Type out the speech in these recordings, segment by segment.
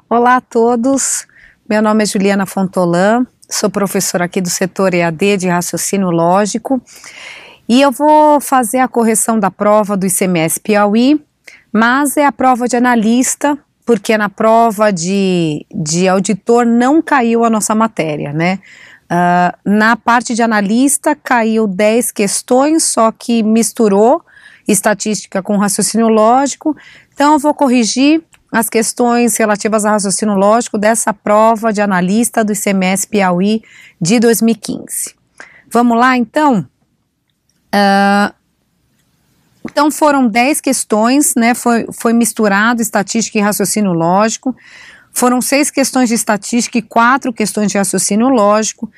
Olá a todos, meu nome é Juliana Fontolan, sou professora aqui do setor EAD de raciocínio lógico e eu vou fazer a correção da prova do ICMS Piauí, mas é a prova de analista, porque na prova de auditor não caiu a nossa matéria, né? Na parte de analista caiu 10 questões, só que misturou estatística com raciocínio lógico, então eu vou corrigir as questões relativas a raciocínio lógico dessa prova de analista do ICMS Piauí de 2015. Vamos lá, então? Então foram 10 questões, né, foi misturado estatística e raciocínio lógico, foram 6 questões de estatística e 4 questões de raciocínio lógico.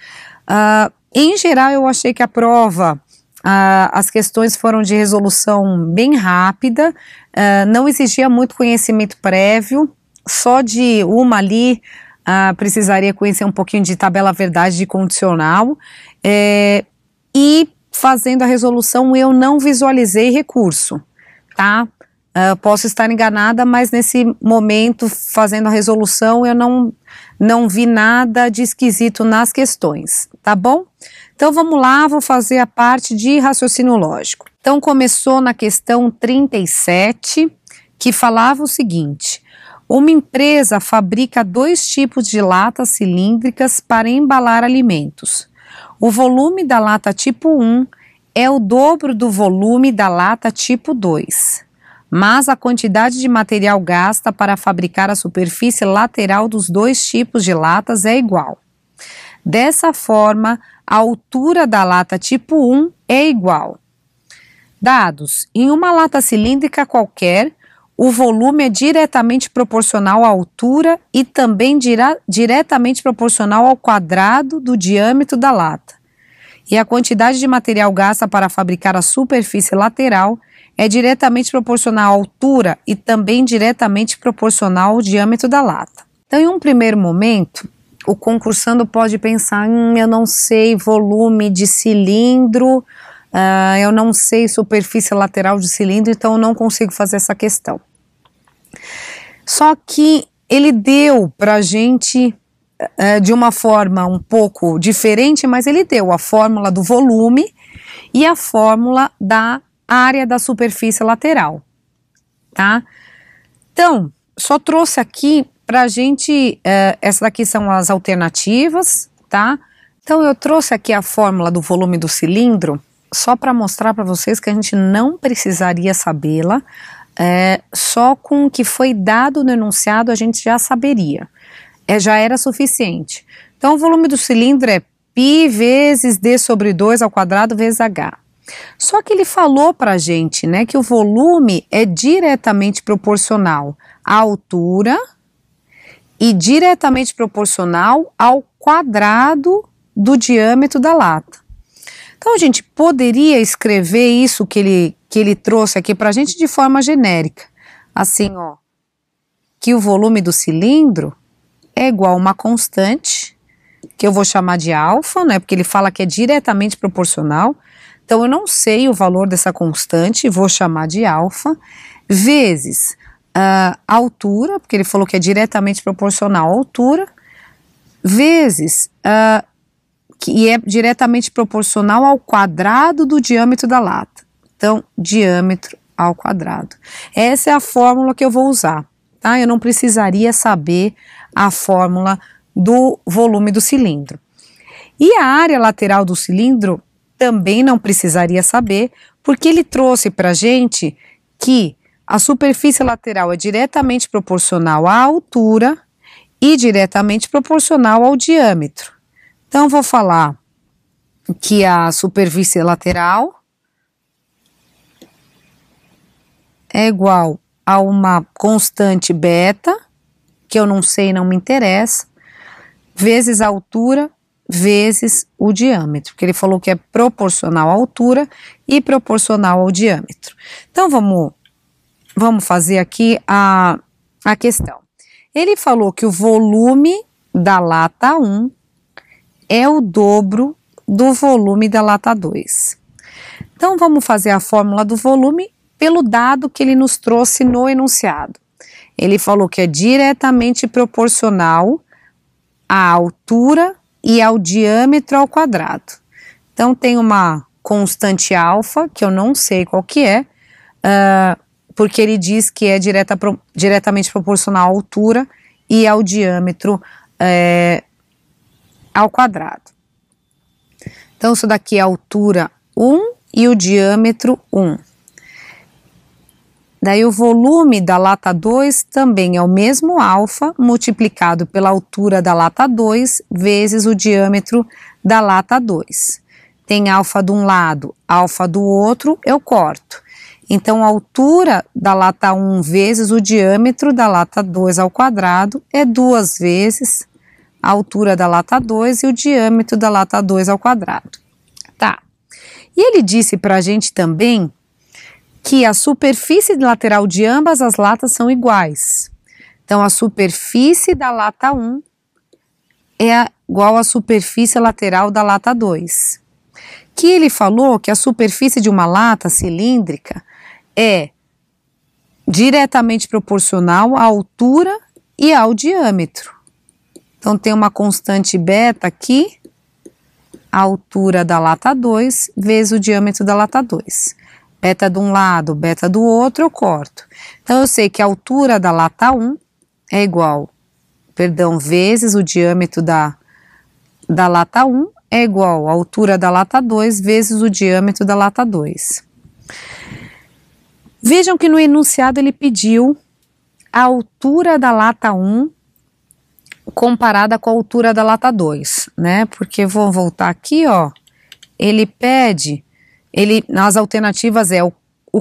Em geral eu achei que a prova, as questões foram de resolução bem rápida, não exigia muito conhecimento prévio, só de uma ali precisaria conhecer um pouquinho de tabela verdade de condicional, e fazendo a resolução eu não visualizei recurso, tá? Posso estar enganada, mas nesse momento, fazendo a resolução, eu não vi nada de esquisito nas questões, tá bom? Então vamos lá, vou fazer a parte de raciocínio lógico. Então começou na questão 37, que falava o seguinte: uma empresa fabrica 2 tipos de latas cilíndricas para embalar alimentos. O volume da lata tipo 1 é o dobro do volume da lata tipo 2. Mas a quantidade de material gasta para fabricar a superfície lateral dos 2 tipos de latas é igual. Dessa forma, a altura da lata tipo 1 é igual. Dados: em uma lata cilíndrica qualquer, o volume é diretamente proporcional à altura e também diretamente proporcional ao quadrado do diâmetro da lata. E a quantidade de material gasta para fabricar a superfície lateral é diretamente proporcional à altura e também diretamente proporcional ao diâmetro da lata. Então, em um primeiro momento, o concursando pode pensar, eu não sei volume de cilindro, eu não sei superfície lateral de cilindro, então eu não consigo fazer essa questão. Só que ele deu para a gente de uma forma um pouco diferente, mas ele deu a fórmula do volume e a fórmula da área da superfície lateral, tá? Então, só trouxe aqui pra gente, essa daqui são as alternativas, tá? Então eu trouxe aqui a fórmula do volume do cilindro, só para mostrar para vocês que a gente não precisaria sabê-la, só com o que foi dado no enunciado a gente já saberia, já era suficiente. Então o volume do cilindro é π vezes d sobre 2 ao quadrado vezes h. Só que ele falou pra gente, né, que o volume é diretamente proporcional à altura e diretamente proporcional ao quadrado do diâmetro da lata. Então a gente poderia escrever isso que ele trouxe aqui pra gente de forma genérica, assim, ó, que o volume do cilindro é igual a uma constante, que eu vou chamar de alfa, né, porque ele fala que é diretamente proporcional. Então eu não sei o valor dessa constante, vou chamar de alfa, vezes a altura, porque ele falou que é diretamente proporcional à altura, vezes, que é diretamente proporcional ao quadrado do diâmetro da lata. Então, diâmetro ao quadrado. Essa é a fórmula que eu vou usar, tá? Eu não precisaria saber a fórmula do volume do cilindro. E a área lateral do cilindro também não precisaria saber, porque ele trouxe para a gente que a superfície lateral é diretamente proporcional à altura e diretamente proporcional ao diâmetro. Então, vou falar que a superfície lateral é igual a uma constante beta, que eu não sei, não me interessa, vezes a altura, vezes o diâmetro, porque ele falou que é proporcional à altura e proporcional ao diâmetro. Então vamos fazer aqui a questão. Ele falou que o volume da lata 1 é o dobro do volume da lata 2. Então vamos fazer a fórmula do volume pelo dado que ele nos trouxe no enunciado. Ele falou que é diretamente proporcional à altura e ao diâmetro ao quadrado. Então, tem uma constante alfa, que eu não sei qual que é, porque ele diz que é diretamente proporcional à altura e ao diâmetro ao quadrado. Então, isso daqui é a altura 1 e o diâmetro 1. Daí o volume da lata 2 também é o mesmo alfa multiplicado pela altura da lata 2 vezes o diâmetro da lata 2. Tem alfa de um lado, alfa do outro, eu corto. Então, a altura da lata 1 vezes o diâmetro da lata 2 ao quadrado é 2 vezes a altura da lata 2 e o diâmetro da lata 2 ao quadrado. Tá. E ele disse para a gente também que a superfície lateral de ambas as latas são iguais. Então, a superfície da lata 1 é igual à superfície lateral da lata 2. Que ele falou que a superfície de uma lata cilíndrica é diretamente proporcional à altura e ao diâmetro. Então, tem uma constante beta aqui, a altura da lata 2 vezes o diâmetro da lata 2. Beta de um lado, beta do outro, eu corto. Então, eu sei que a altura da lata 1 é igual, vezes o diâmetro da lata 1 é igual à altura da lata 2 vezes o diâmetro da lata 2. Vejam que no enunciado ele pediu a altura da lata 1 comparada com a altura da lata 2, né? Porque vou voltar aqui, ó, ele pede... nas alternativas é o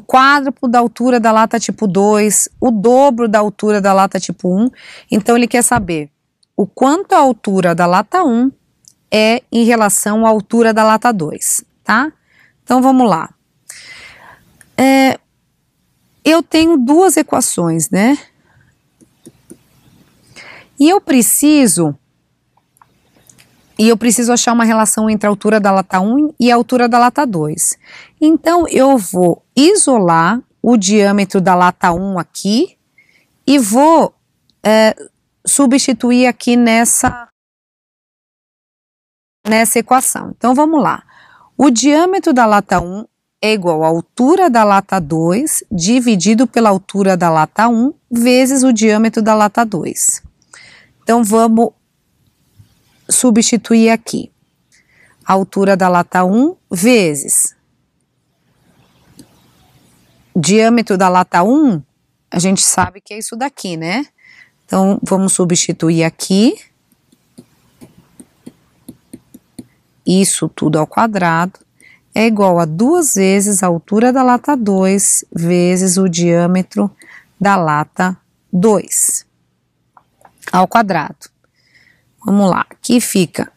quádruplo da altura da lata tipo 2, o dobro da altura da lata tipo 1. Então, ele quer saber o quanto a altura da lata 1 é em relação à altura da lata 2, tá? Então, vamos lá. Eu tenho duas equações, né? E eu preciso achar uma relação entre a altura da lata 1 e a altura da lata 2. Então, eu vou isolar o diâmetro da lata 1 aqui e vou substituir aqui nessa equação. Então, vamos lá. O diâmetro da lata 1 é igual à altura da lata 2 dividido pela altura da lata 1 vezes o diâmetro da lata 2. Então, vamos substituir aqui a altura da lata 1 vezes diâmetro da lata 1, a gente sabe que é isso daqui, né? Então, vamos substituir aqui, isso tudo ao quadrado, é igual a 2 vezes a altura da lata 2 vezes o diâmetro da lata 2 ao quadrado. Vamos lá, aqui fica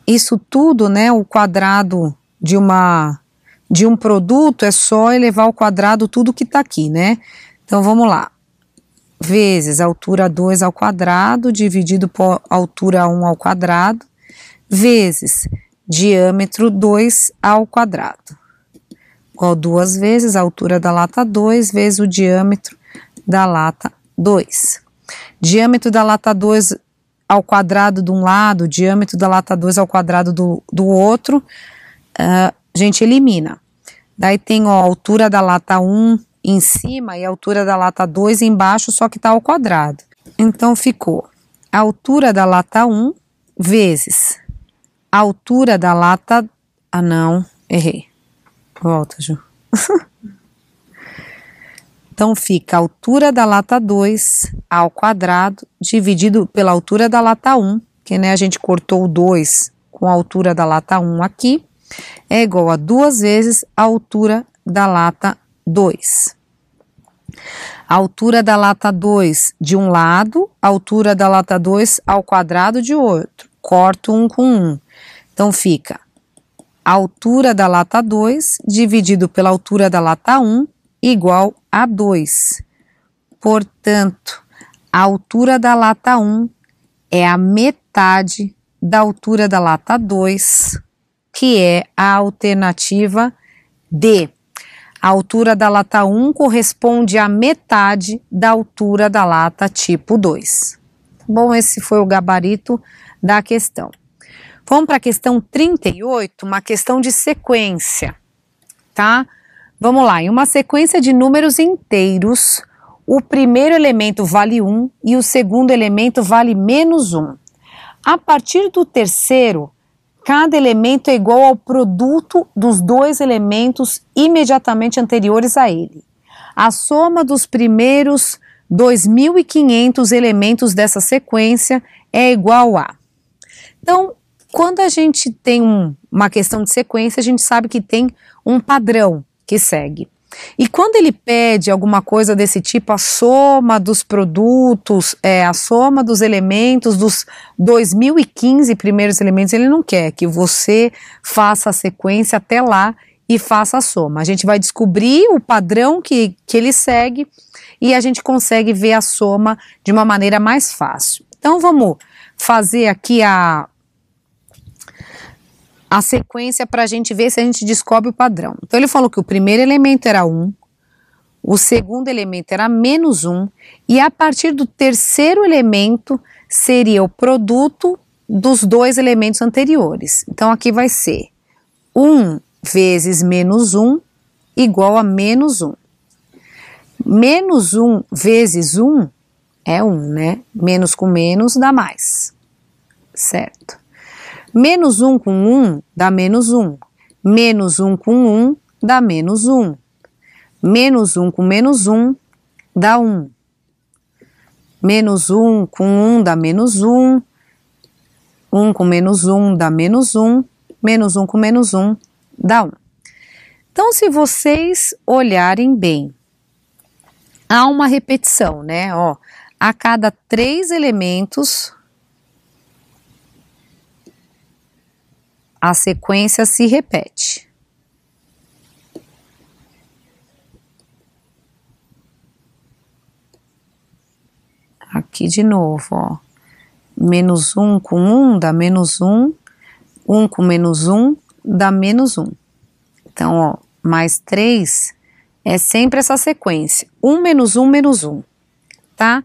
isso tudo, né, o quadrado de um produto é só elevar ao quadrado tudo que tá aqui, né? Então, vamos lá, vezes a altura 2 ao quadrado dividido por altura 1 ao quadrado, vezes diâmetro 2 ao quadrado, igual 2 vezes a altura da lata 2 vezes o diâmetro da lata 2. Diâmetro da lata 2 ao quadrado de um lado, diâmetro da lata 2 ao quadrado do outro, a gente elimina. Daí tem, ó, a altura da lata 1 em cima e a altura da lata 2 embaixo, só que tá ao quadrado. Então, ficou a altura da lata 1 vezes a altura da lata... Ah, não, errei. Volta, Ju. Então, fica a altura da lata 2 ao quadrado dividido pela altura da lata 1, que, né, a gente cortou o 2 com a altura da lata 1 aqui, é igual a 2 vezes a altura da lata 2. A altura da lata 2 de um lado, a altura da lata 2 ao quadrado de outro. Corto 1 com 1. Então, fica a altura da lata 2 dividido pela altura da lata 1 igual a 2. Portanto, a altura da lata 1 é a metade da altura da lata 2, que é a alternativa D. A altura da lata 1 corresponde à metade da altura da lata tipo 2. Bom, esse foi o gabarito da questão. Vamos para a questão 38, uma questão de sequência, tá? Vamos lá, em uma sequência de números inteiros, o primeiro elemento vale 1 e o segundo elemento vale menos 1. A partir do terceiro, cada elemento é igual ao produto dos dois elementos imediatamente anteriores a ele. A soma dos primeiros 2.500 elementos dessa sequência é igual a... Então, quando a gente tem uma questão de sequência, a gente sabe que tem um padrão que segue. E quando ele pede alguma coisa desse tipo, a soma dos produtos, a soma dos elementos dos 2.015 primeiros elementos, ele não quer que você faça a sequência até lá e faça a soma. A gente vai descobrir o padrão que ele segue e a gente consegue ver a soma de uma maneira mais fácil. Então vamos fazer aqui a sequência para a gente ver se a gente descobre o padrão. Então ele falou que o primeiro elemento era 1, o segundo elemento era menos 1, e a partir do terceiro elemento seria o produto dos dois elementos anteriores. Então aqui vai ser 1 vezes menos 1 igual a menos 1. Menos 1 vezes 1 é 1, né? Menos com menos dá mais, certo? Menos 1 com 1 dá menos 1. Menos 1 com 1 dá menos 1. Menos 1 com menos 1 dá 1. Menos 1 com 1 dá menos 1. 1 com menos 1 dá menos 1. Menos 1 com menos 1 dá 1. Então, se vocês olharem bem, há uma repetição, né? Ó, a cada 3 elementos, a sequência se repete. Aqui de novo, ó. Menos 1 com 1 dá menos 1. 1 com menos 1 dá menos 1. Então, ó, mais 3 é sempre essa sequência. 1 menos 1 menos 1, tá?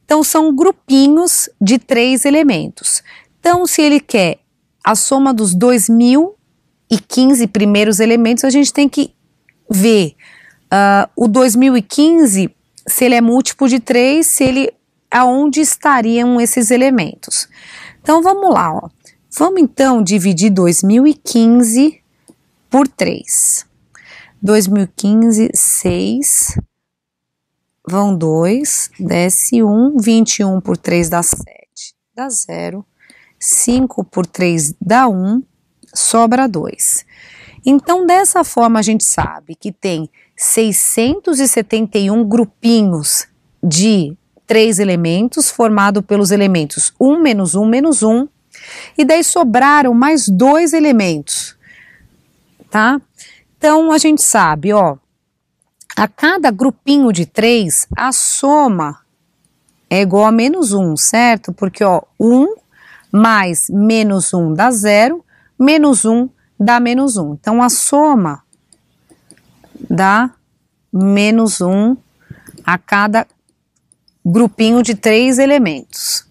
Então, são grupinhos de 3 elementos. Então, se ele quer a soma dos 2.015 primeiros elementos, a gente tem que ver o 2015, se ele é múltiplo de 3, se ele, aonde estariam esses elementos. Então vamos lá, ó. Vamos então dividir 2015 por 3. 2015, 6, vão 2, desce 1, 21 por 3 dá 7, dá 0. 5 por 3 dá 1, sobra 2. Então, dessa forma, a gente sabe que tem 671 grupinhos de 3 elementos, formado pelos elementos 1 menos 1 menos 1, e daí sobraram mais 2 elementos, tá? Então, a gente sabe, ó, a cada grupinho de 3, a soma é igual a menos 1, certo? Porque, ó, 1 mais menos 1 dá 0, menos 1 dá menos 1. Então, a soma dá menos 1 a cada grupinho de 3 elementos.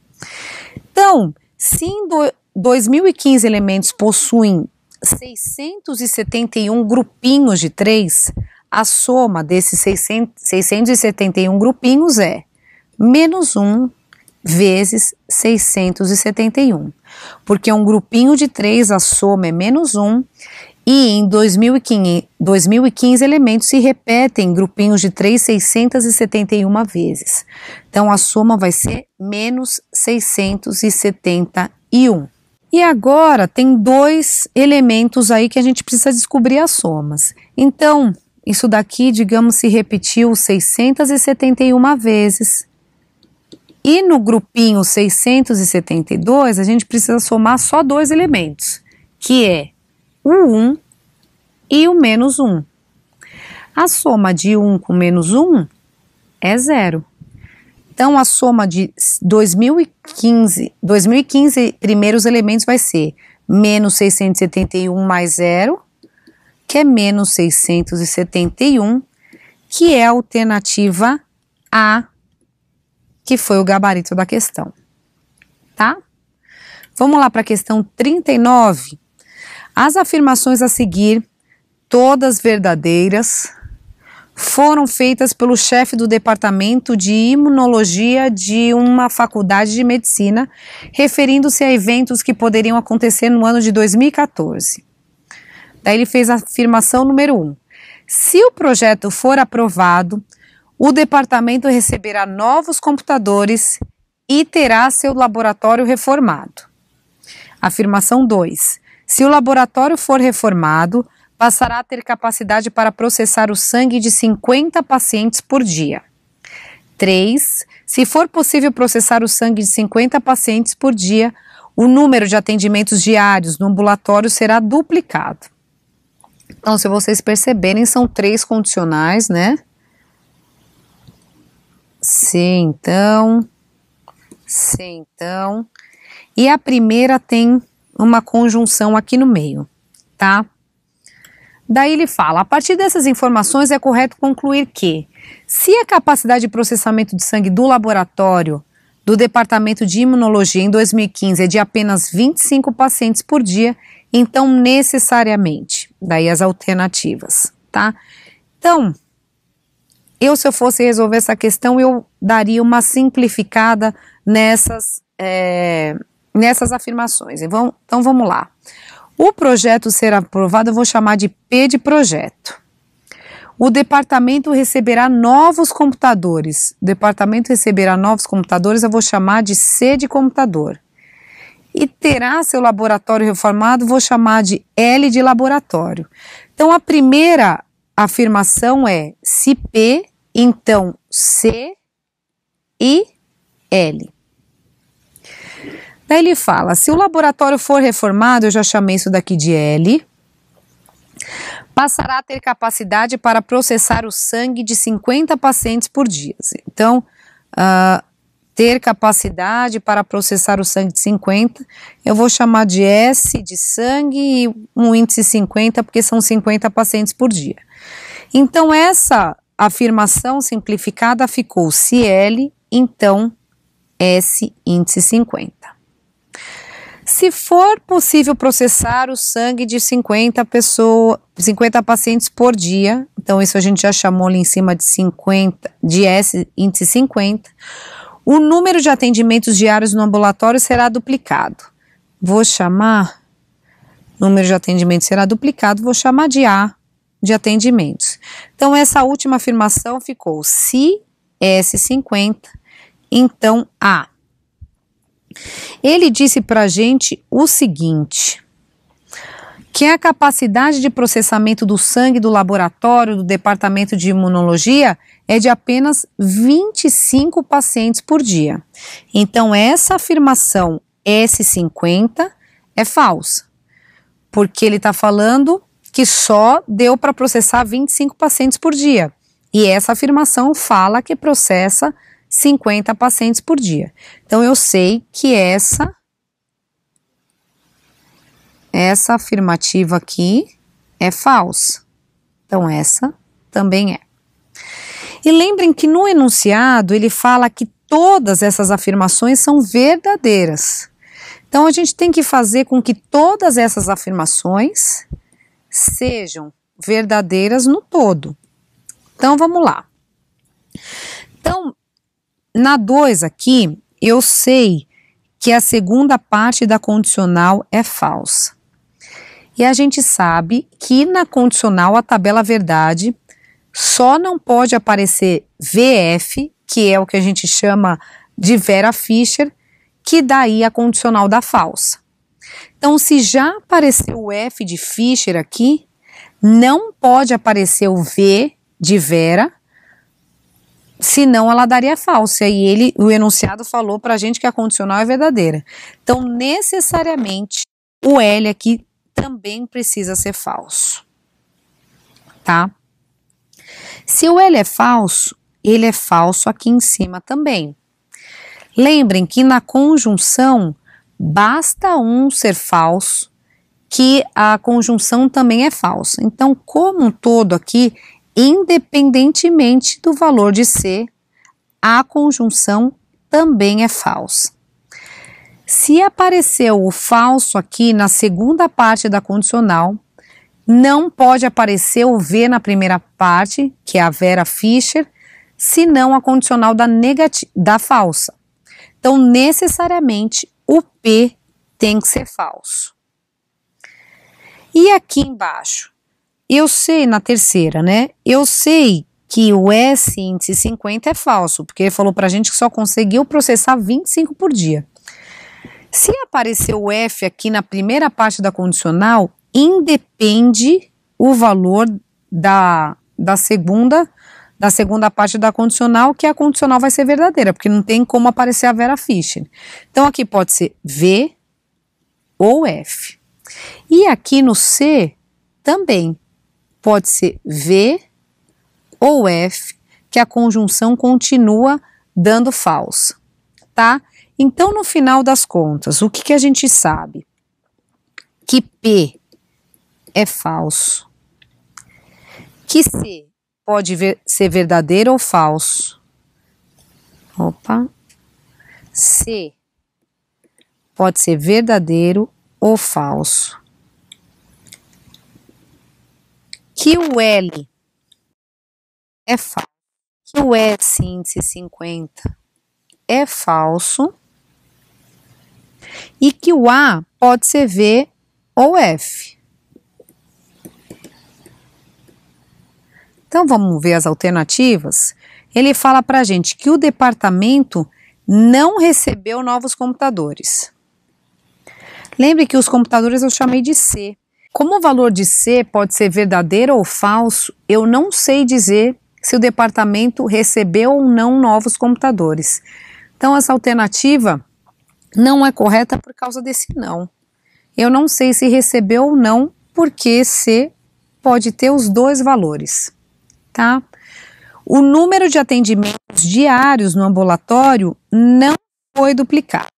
Então, se em 2015 elementos possuem 671 grupinhos de 3, a soma desses 671 grupinhos é menos 1 vezes 671, porque um grupinho de 3, a soma é menos 1, e em 2015 elementos se repetem em grupinhos de 3 671 vezes. Então a soma vai ser menos 671. E agora tem 2 elementos aí que a gente precisa descobrir as somas. Então, isso daqui, digamos, se repetiu 671 vezes. E no grupinho 672, a gente precisa somar só 2 elementos, que é o 1 e o menos 1. A soma de 1 com menos 1 é 0. Então, a soma de 2015 primeiros elementos vai ser menos 671 mais 0, que é menos 671, que é a alternativa A, que foi o gabarito da questão, tá? Vamos lá para a questão 39. As afirmações a seguir, todas verdadeiras, foram feitas pelo chefe do departamento de imunologia de uma faculdade de medicina, referindo-se a eventos que poderiam acontecer no ano de 2014. Daí ele fez a afirmação número 1. Se o projeto for aprovado, o departamento receberá novos computadores e terá seu laboratório reformado. Afirmação 2. Se o laboratório for reformado, passará a ter capacidade para processar o sangue de 50 pacientes por dia. 3. Se for possível processar o sangue de 50 pacientes por dia, o número de atendimentos diários no ambulatório será duplicado. Então, se vocês perceberem, são 3 condicionais, né? Se então. E a primeira tem uma conjunção aqui no meio, tá? Daí ele fala, a partir dessas informações é correto concluir que, se a capacidade de processamento de sangue do laboratório do Departamento de Imunologia em 2015 é de apenas 25 pacientes por dia, então necessariamente, daí as alternativas, tá? Então, se eu fosse resolver essa questão, eu daria uma simplificada nessas afirmações. Então vamos lá. O projeto ser aprovado eu vou chamar de P de projeto. O departamento receberá novos computadores. O departamento receberá novos computadores eu vou chamar de C de computador. E terá seu laboratório reformado, vou chamar de L de laboratório. Então a primeira afirmação é se P, então C e L. Daí ele fala, se o laboratório for reformado, eu já chamei isso daqui de L, passará a ter capacidade para processar o sangue de 50 pacientes por dia. Então, ter capacidade para processar o sangue de 50, eu vou chamar de S de sangue e um índice 50, porque são 50 pacientes por dia. Então, essa afirmação simplificada ficou se L, então S índice 50. Se for possível processar o sangue de 50 pacientes por dia, então isso a gente já chamou ali em cima de 50, de S índice 50, o número de atendimentos diários no ambulatório será duplicado. Vou chamar, número de atendimentos será duplicado, vou chamar de A de atendimentos. Então essa última afirmação ficou se S50, então A. Ele disse para a gente o seguinte, que a capacidade de processamento do sangue do laboratório do Departamento de Imunologia é de apenas 25 pacientes por dia. Então, essa afirmação S50 é falsa, porque ele está falando que só deu para processar 25 pacientes por dia. E essa afirmação fala que processa 50 pacientes por dia. Então, eu sei que essa afirmativa aqui é falsa. Então, essa também é. E lembrem que no enunciado, ele fala que todas essas afirmações são verdadeiras. Então, a gente tem que fazer com que todas essas afirmações sejam verdadeiras no todo. Então, vamos lá. Então, na 2 aqui, eu sei que a segunda parte da condicional é falsa. E a gente sabe que na condicional a tabela verdade só não pode aparecer VF, que é o que a gente chama de Vera Fischer, que daí a condicional da falsa. Então, se já apareceu o F de Fischer aqui, não pode aparecer o V de Vera, senão ela daria falsa. E o enunciado falou para a gente que a condicional é verdadeira. Então, necessariamente, o L aqui também precisa ser falso. Tá? Se o L é falso, ele é falso aqui em cima também. Lembrem que na conjunção, basta um ser falso, que a conjunção também é falsa. Então, como um todo aqui, independentemente do valor de C, a conjunção também é falsa. Se apareceu o falso aqui na segunda parte da condicional, não pode aparecer o V na primeira parte, que é a Vera Fischer, senão a condicional da falsa. Então, necessariamente, o P tem que ser falso. E aqui embaixo, eu sei na terceira, né? Eu sei que o S índice 50 é falso, porque ele falou pra gente que só conseguiu processar 25 por dia. Se aparecer o F aqui na primeira parte da condicional, independe o valor da segunda parte da condicional, que a condicional vai ser verdadeira, porque não tem como aparecer a Vera Fischer. Então aqui pode ser V ou F. E aqui no C também pode ser V ou F, que a conjunção continua dando falsa, tá? Então, no final das contas, o que a gente sabe? Que P é falso, que C pode ser verdadeiro ou falso. Opa. C pode ser verdadeiro ou falso. Que o L é falso. Que o S índice 50 é falso. E que o A pode ser V ou F. Então vamos ver as alternativas. Ele fala pra gente que o departamento não recebeu novos computadores. Lembre que os computadores eu chamei de C. Como o valor de C pode ser verdadeiro ou falso, eu não sei dizer se o departamento recebeu ou não novos computadores. Então essa alternativa não é correta por causa desse não. Eu não sei se recebeu ou não, porque C pode ter os dois valores, tá? O número de atendimentos diários no ambulatório não foi duplicado.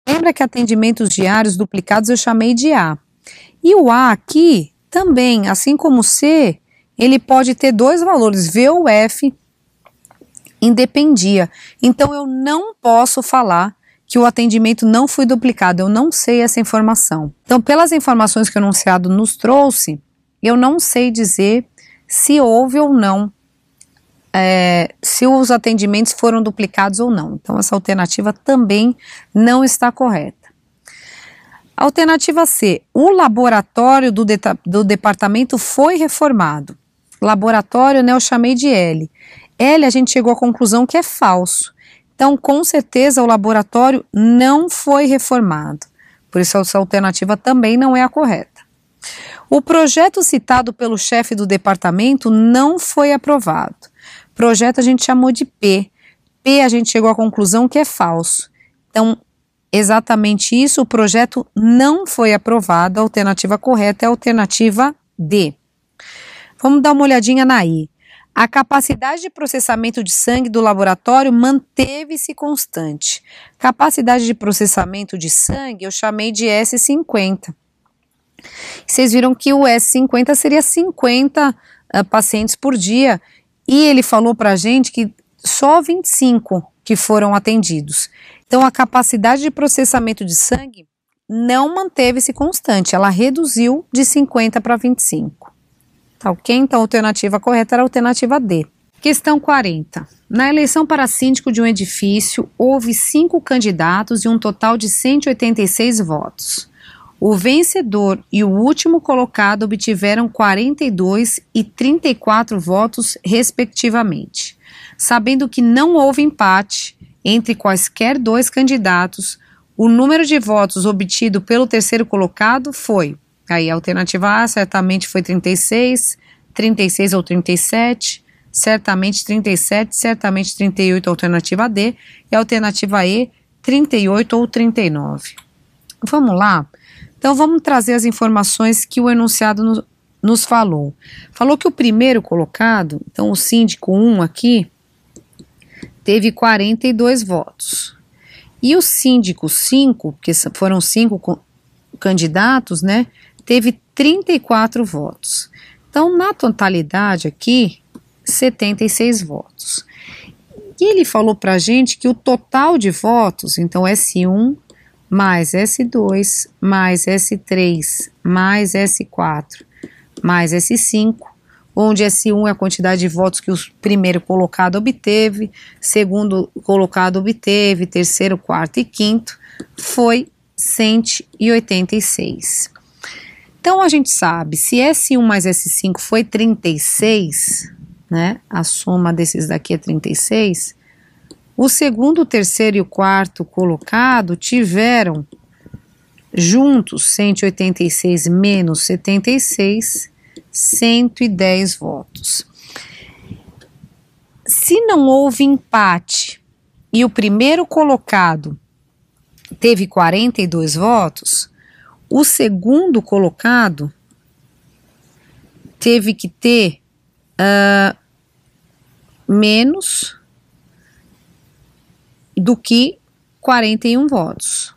Lembra que atendimentos diários duplicados eu chamei de A. E o A aqui também, assim como o C, ele pode ter dois valores, V ou F, independia. Então eu não posso falar que o atendimento não foi duplicado, eu não sei essa informação. Então, pelas informações que o enunciado nos trouxe, eu não sei dizer se houve ou não, se os atendimentos foram duplicados ou não. Então, essa alternativa também não está correta. Alternativa C, o laboratório do departamento foi reformado. Laboratório, né, eu chamei de L. L, a gente chegou à conclusão que é falso. Então, com certeza, o laboratório não foi reformado. Por isso, essa alternativa também não é a correta. O projeto citado pelo chefe do departamento não foi aprovado. Projeto a gente chamou de P. P a gente chegou à conclusão que é falso. Então, exatamente isso, o projeto não foi aprovado. A alternativa correta é a alternativa D. Vamos dar uma olhadinha na I. A capacidade de processamento de sangue do laboratório manteve-se constante. Capacidade de processamento de sangue eu chamei de S50. Vocês viram que o S50 seria 50 pacientes por dia e ele falou pra gente que só 25 que foram atendidos. Então a capacidade de processamento de sangue não manteve-se constante, ela reduziu de 50 para 25. Tá ok? Então a alternativa correta era a alternativa D. Questão 40. Na eleição para síndico de um edifício, houve 5 candidatos e um total de 186 votos. O vencedor e o último colocado obtiveram 42 e 34 votos, respectivamente. Sabendo que não houve empate entre quaisquer dois candidatos, o número de votos obtido pelo terceiro colocado foi... Aí a alternativa A certamente foi 36, 36 ou 37, certamente 37, certamente 38, alternativa D, e a alternativa E, 38 ou 39. Vamos lá? Então vamos trazer as informações que o enunciado nos falou. Falou que o primeiro colocado, então o síndico 1 aqui, teve 42 votos. E o síndico 5, que foram 5 candidatos, né, teve 34 votos. Então, na totalidade aqui, 76 votos. E ele falou para a gente que o total de votos, então S1 mais S2 mais S3 mais S4 mais S5, onde S1 é a quantidade de votos que o primeiro colocado obteve, segundo colocado obteve, terceiro, quarto e quinto, foi 186. Então, a gente sabe, se S1 mais S5 foi 36, né, a soma desses daqui é 36, o segundo, o terceiro e o quarto colocado tiveram juntos 186 menos 76, 110 votos. Se não houve empate e o primeiro colocado teve 42 votos, o segundo colocado teve que ter menos do que 41 votos.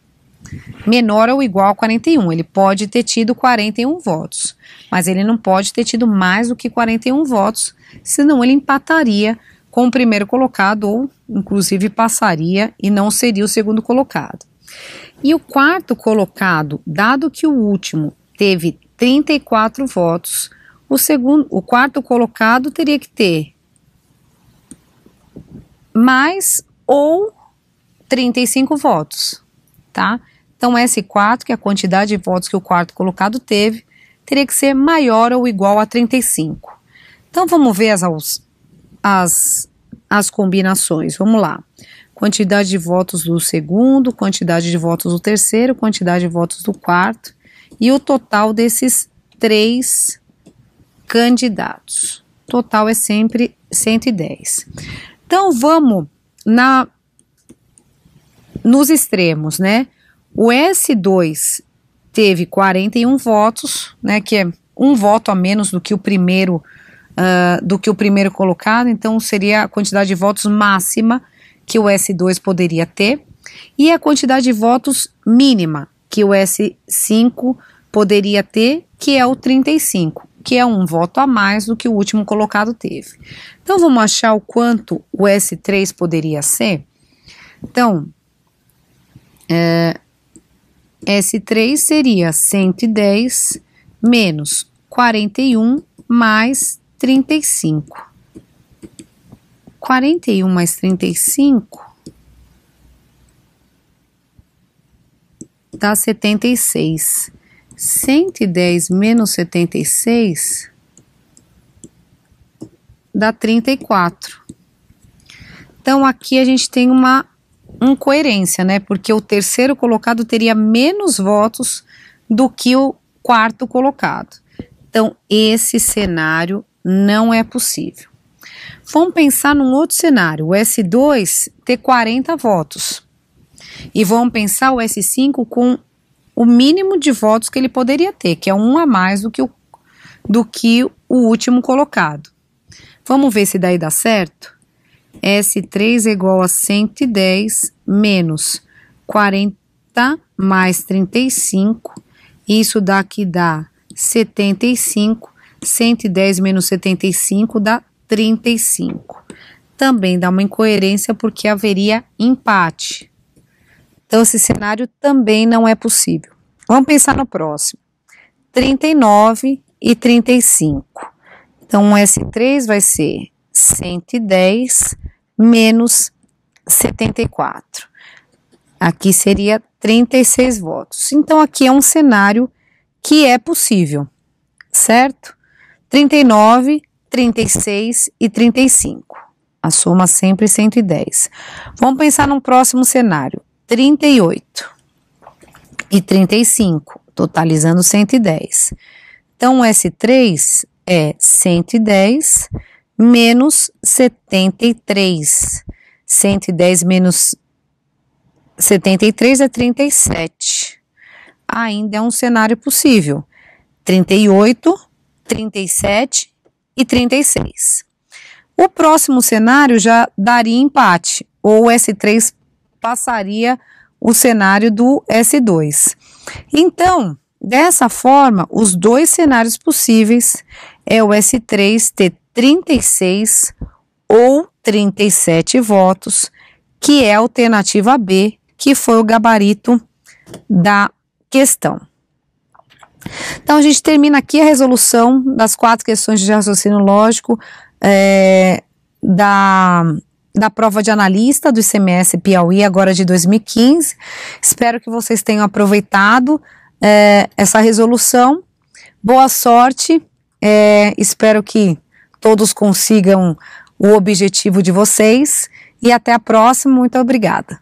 Menor ou igual a 41. Ele pode ter tido 41 votos, mas ele não pode ter tido mais do que 41 votos, senão ele empataria com o primeiro colocado ou, inclusive, passaria e não seria o segundo colocado. E o quarto colocado, dado que o último teve 34 votos, o quarto colocado teria que ter mais ou 35 votos, tá? Então, S4, que é a quantidade de votos que o quarto colocado teve, teria que ser maior ou igual a 35. Então, vamos ver as combinações. Vamos lá. Quantidade de votos do segundo, quantidade de votos do terceiro, quantidade de votos do quarto e o total desses 3 candidatos. O total é sempre 110. Então, vamos nos extremos, né? O S2 teve 41 votos, né? Que é um voto a menos do que o primeiro colocado, então seria a quantidade de votos máxima que o S2 poderia ter, e a quantidade de votos mínima que o S5 poderia ter, que é o 35, que é um voto a mais do que o último colocado teve. Então, vamos achar o quanto o S3 poderia ser? Então, S3 seria 110 menos 41 mais 35. 41 mais 35 dá 76. 110 menos 76 dá 34. Então, aqui a gente tem uma incoerência, né? Porque o terceiro colocado teria menos votos do que o quarto colocado. Então, esse cenário não é possível. Vamos pensar num outro cenário, o S2 ter 40 votos. E vamos pensar o S5 com o mínimo de votos que ele poderia ter, que é um a mais do que o último colocado. Vamos ver se daí dá certo? S3 é igual a 110 menos 40 mais 35. Isso daqui dá 75. 110 menos 75 dá 35. Também dá uma incoerência porque haveria empate. Então, esse cenário também não é possível. Vamos pensar no próximo. 39 e 35. Então, o S3 vai ser 110 menos 74. Aqui seria 36 votos. Então, aqui é um cenário que é possível, certo? 39, 36 e 35. A soma sempre 110. Vamos pensar num próximo cenário. 38 e 35, totalizando 110. Então, o S3 é 110 menos 73. 110 menos 73 é 37. Ainda é um cenário possível. 38, 37 e 36. O próximo cenário já daria empate, ou o S3 passaria o cenário do S2. Então, Dessa forma, os dois cenários possíveis é o S3 ter 36 ou 37 votos, que é a alternativa B, que foi o gabarito da questão. Então, a gente termina aqui a resolução das 4 questões de raciocínio lógico da prova de analista do ICMS Piauí, agora de 2015. Espero que vocês tenham aproveitado essa resolução. Boa sorte, espero que todos consigam o objetivo de vocês e até a próxima. Muito obrigada.